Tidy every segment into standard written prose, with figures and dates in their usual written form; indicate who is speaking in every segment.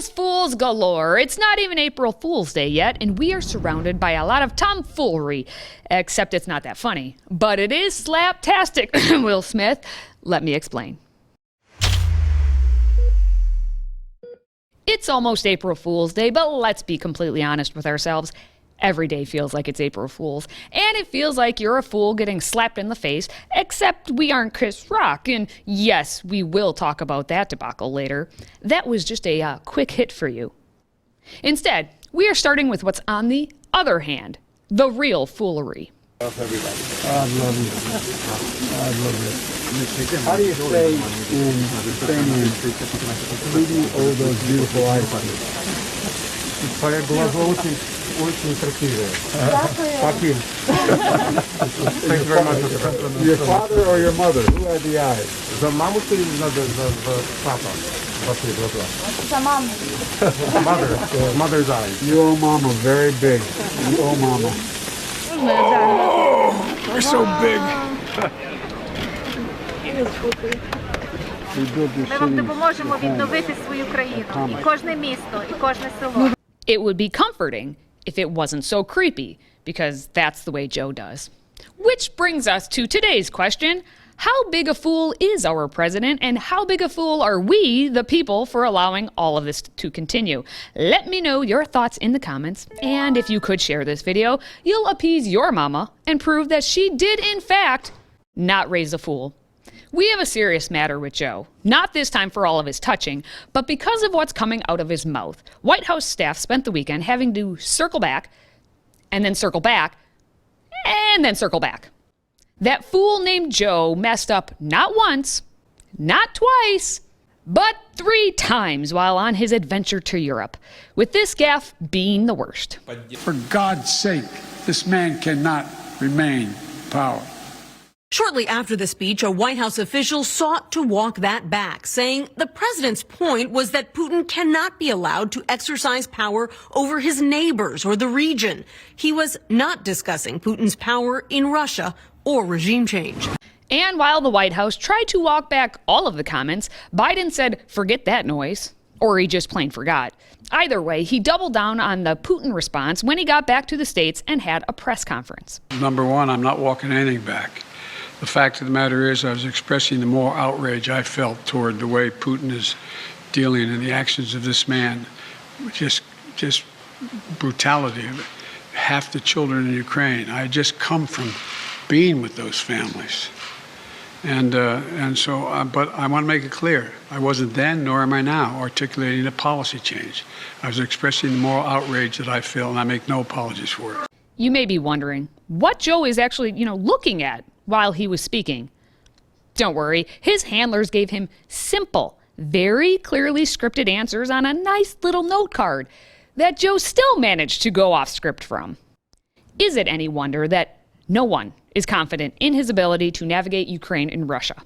Speaker 1: Fools galore. It's not even April Fool's Day yet, and we are surrounded by a lot of tomfoolery. Except it's not that funny. But it is slaptastic, Will Smith. Let me explain. It's almost April Fool's Day, but let's be completely honest with ourselves. Every day feels like it's April Fool's, and it feels like you're a fool getting slapped in the face, except we aren't Chris Rock, and yes, we will talk about that debacle later. That was just a quick hit for you. Instead, we are starting with what's on the other hand, the real foolery.
Speaker 2: I love you. I love you. How do you say in Ukrainian, leaving all those beautiful eyes? Твоя глаза очень красивые. Thank you very much. Your father or your mother? Who had the eyes? За маму или за папа?
Speaker 3: За маму.
Speaker 2: Mother's eyes. You owe mama very big. You owe mama. Oh, you're so big.
Speaker 3: Ми вам допоможемо відновити свою країну. І кожне місто, і кожне село.
Speaker 1: It would be comforting if it wasn't so creepy, because that's the way Joe does. Which brings us to today's question. How big a fool is our president, and how big a fool are we, the people, for allowing all of this to continue? Let me know your thoughts in the comments, and if you could share this video, you'll appease your mama and prove that she did, in fact, not raise a fool. We have a serious matter with Joe. Not this time for all of his touching, but because of what's coming out of his mouth. White House staff spent the weekend having to circle back, and then circle back, and then circle back. That fool named Joe messed up not once, not twice, but 3 times while on his adventure to Europe, with this gaffe being the worst.
Speaker 4: For God's sake, this man cannot remain in power.
Speaker 5: Shortly after the speech, a White House official sought to walk that back, saying the president's point was that Putin cannot be allowed to exercise power over his neighbors or the region. He was not discussing Putin's power in Russia or regime change.
Speaker 1: And while the White House tried to walk back all of the comments, Biden said, forget that noise. Or he just plain forgot. Either way, he doubled down on the Putin response when he got back to the States and had a press conference.
Speaker 4: Number one, I'm not walking anything back. The fact of the matter is I was expressing the moral outrage I felt toward the way Putin is dealing in the actions of this man. Just brutality of it. Half the children in Ukraine. I had just come from being with those families. And so, but I want to make it clear, I wasn't then, nor am I now, articulating a policy change. I was expressing the moral outrage that I feel, and I make no apologies for it.
Speaker 1: You may be wondering what Joe is actually, looking at while he was speaking. Don't worry, his handlers gave him simple, very clearly scripted answers on a nice little note card that Joe still managed to go off script from. Is it any wonder that no one is confident in his ability to navigate Ukraine and Russia?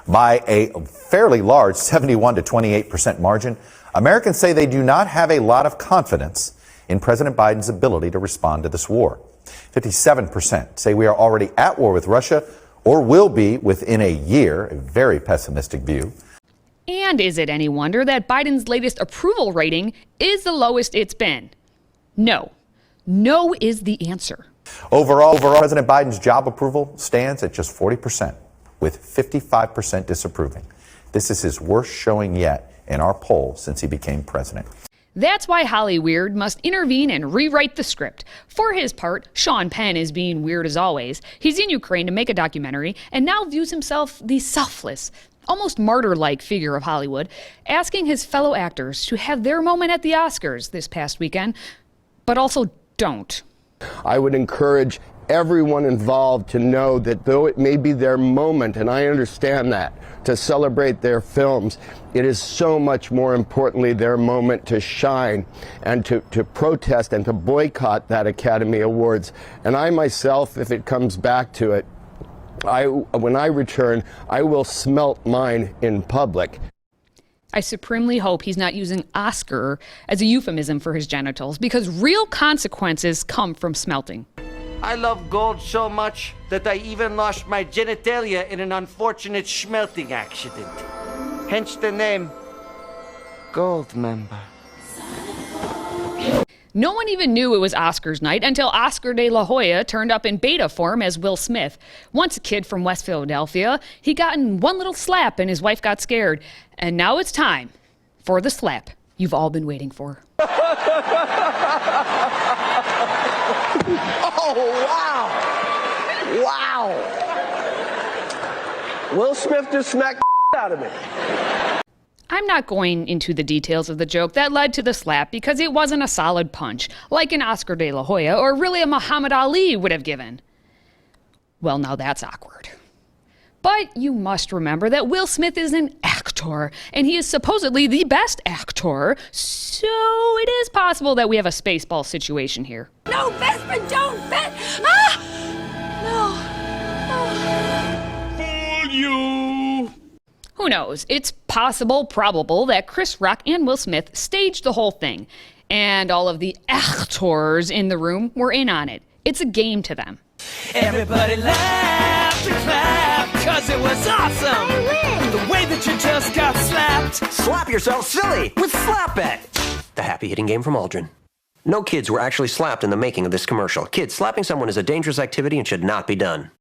Speaker 6: By a fairly large 71 to 28% margin, Americans say they do not have a lot of confidence in President Biden's ability to respond to this war. 57% say we are already at war with Russia or will be within a year, a very pessimistic view.
Speaker 1: And is it any wonder that Biden's latest approval rating is the lowest it's been? No. No is the answer.
Speaker 6: Overall, President Biden's job approval stands at just 40%, with 55% disapproving. This is his worst showing yet in our poll since he became president.
Speaker 1: That's why Hollyweird must intervene and rewrite the script. For his part, Sean Penn is being weird as always. He's in Ukraine to make a documentary and now views himself the selfless, almost martyr-like figure of Hollywood, asking his fellow actors to have their moment at the Oscars this past weekend, but also don't.
Speaker 7: I would encourage everyone involved to know that though it may be their moment, and I understand that, to celebrate their films, it is so much more importantly their moment to shine and to protest and to boycott that Academy Awards. And I myself, if it comes back to it, when I return, I will smelt mine in public.
Speaker 1: I supremely hope he's not using Oscar as a euphemism for his genitals, because real consequences come from smelting.
Speaker 8: I love gold so much that I even lost my genitalia in an unfortunate smelting accident. Hence the name Gold Member.
Speaker 1: No one even knew it was Oscars night until Oscar de la Hoya turned up in beta form as Will Smith. Once a kid from West Philadelphia, he got in one little slap and his wife got scared. And now it's time for the slap you've all been waiting for.
Speaker 7: Oh, wow. Wow. Will Smith just smacked the out of me.
Speaker 1: I'm not going into the details of the joke that led to the slap because it wasn't a solid punch, like an Oscar de la Hoya or really a Muhammad Ali would have given. Well, now that's awkward. But you must remember that Will Smith is an actor, and he is supposedly the best actor, so it is possible that we have a Spaceball situation here.
Speaker 9: No, Vesper, don't bet! Ah! No.
Speaker 4: Fool you!
Speaker 1: Who knows? It's possible, probable, that Chris Rock and Will Smith staged the whole thing, and all of the actors in the room were in on it. It's a game to them.
Speaker 10: Everybody laughed and clapped, cause it was awesome! The way that you just got slapped!
Speaker 11: Slap yourself silly with Slap Bet, the happy hitting game from Aldrin. No kids were actually slapped in the making of this commercial. Kids, slapping someone is a dangerous activity and should not be done.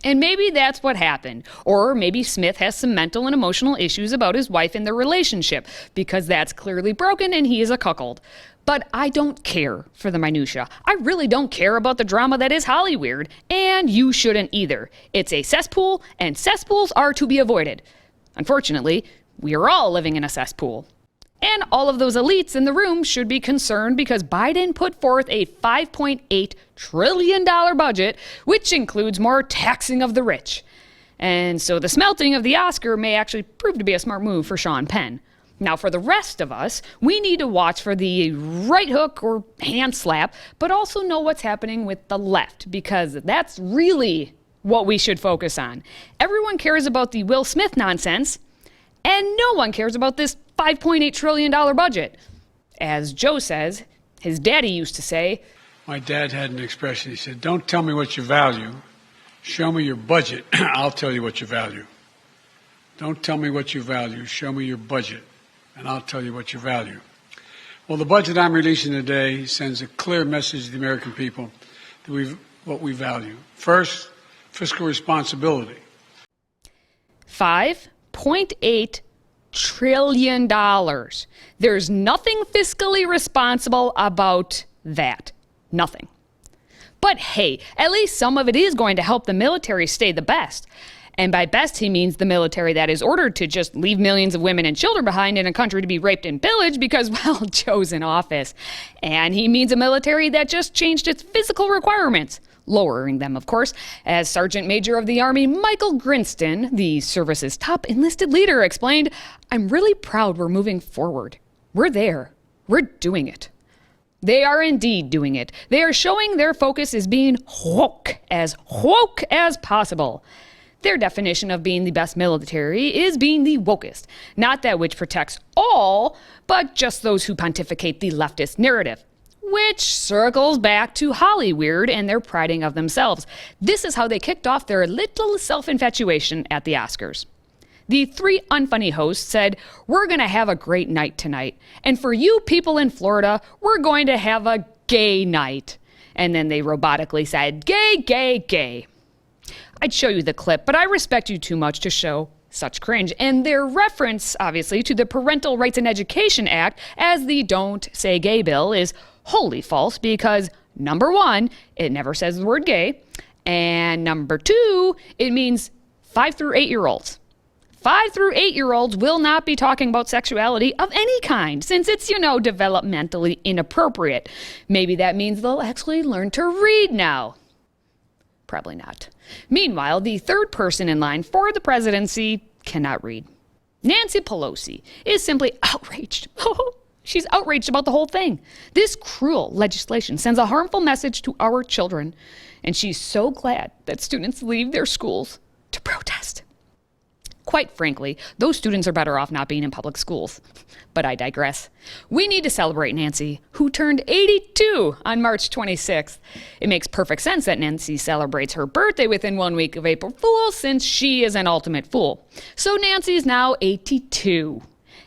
Speaker 1: And maybe that's what happened. Or maybe Smith has some mental and emotional issues about his wife and their relationship, because that's clearly broken and he is a cuckold. But I don't care for the minutia. I really don't care about the drama that is Hollyweird, and you shouldn't either. It's a cesspool, and cesspools are to be avoided. Unfortunately, we are all living in a cesspool. And all of those elites in the room should be concerned because Biden put forth a $5.8 trillion budget, which includes more taxing of the rich. And so the smelting of the Oscar may actually prove to be a smart move for Sean Penn. Now, for the rest of us, we need to watch for the right hook or hand slap, but also know what's happening with the left, because that's really what we should focus on. Everyone cares about the Will Smith nonsense, and no one cares about this $5.8 trillion budget. As Joe says, his daddy used to say,
Speaker 4: My dad had an expression. He said, don't tell me what you value. Show me your budget. I'll tell you what you value. Don't tell me what you value. Show me your budget, and I'll tell you what you value. Well, the budget I'm releasing today sends a clear message to the American people that what we value. First, fiscal responsibility.
Speaker 1: $5.8 trillion. There's nothing fiscally responsible about that. Nothing. But hey, at least some of it is going to help the military stay the best. And by best, he means the military that is ordered to just leave millions of women and children behind in a country to be raped and pillaged because, well, Joe's in office. And he means a military that just changed its physical requirements, lowering them, of course, as Sergeant Major of the Army Michael Grinston, the service's top enlisted leader, explained, I'm really proud we're moving forward. We're there. We're doing it. They are indeed doing it. They are showing their focus is being woke as possible. Their definition of being the best military is being the wokest, not that which protects all, but just those who pontificate the leftist narrative, which circles back to Hollyweird and their priding of themselves. This is how they kicked off their little self-infatuation at the Oscars. The three unfunny hosts said, we're going to have a great night tonight. And for you people in Florida, we're going to have a gay night. And then they robotically said, gay, gay, gay. I'd show you the clip, but I respect you too much to show such cringe. And their reference, obviously, to the Parental Rights and Education Act as the Don't Say Gay bill is wholly false because, number one, it never says the word gay. And number two, it means 5 through 8-year-olds. 5 through 8-year-olds will not be talking about sexuality of any kind, since it's, developmentally inappropriate. Maybe that means they'll actually learn to read now. Probably not. Meanwhile, the third person in line for the presidency cannot read. Nancy Pelosi is simply outraged. She's outraged about the whole thing. This cruel legislation sends a harmful message to our children, and she's so glad that students leave their schools to protest. Quite frankly, those students are better off not being in public schools. But I digress. We need to celebrate Nancy, who turned 82 on March 26th. It makes perfect sense that Nancy celebrates her birthday within 1 week of April Fool's, since she is an ultimate fool. So Nancy's now 82.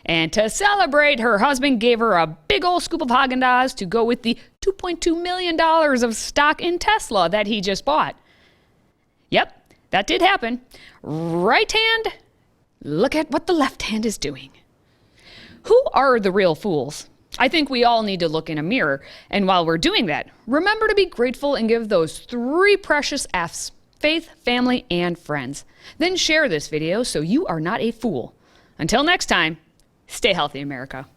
Speaker 1: And to celebrate, her husband gave her a big old scoop of Haagen-Dazs to go with the $2.2 million of stock in Tesla that he just bought. Yep, that did happen. Right hand, look at what the left hand is doing. Who are the real fools? I think we all need to look in a mirror. And while we're doing that, remember to be grateful and give those 3 precious F's: faith, family, and friends. Then share this video so you are not a fool. Until next time, stay healthy, America.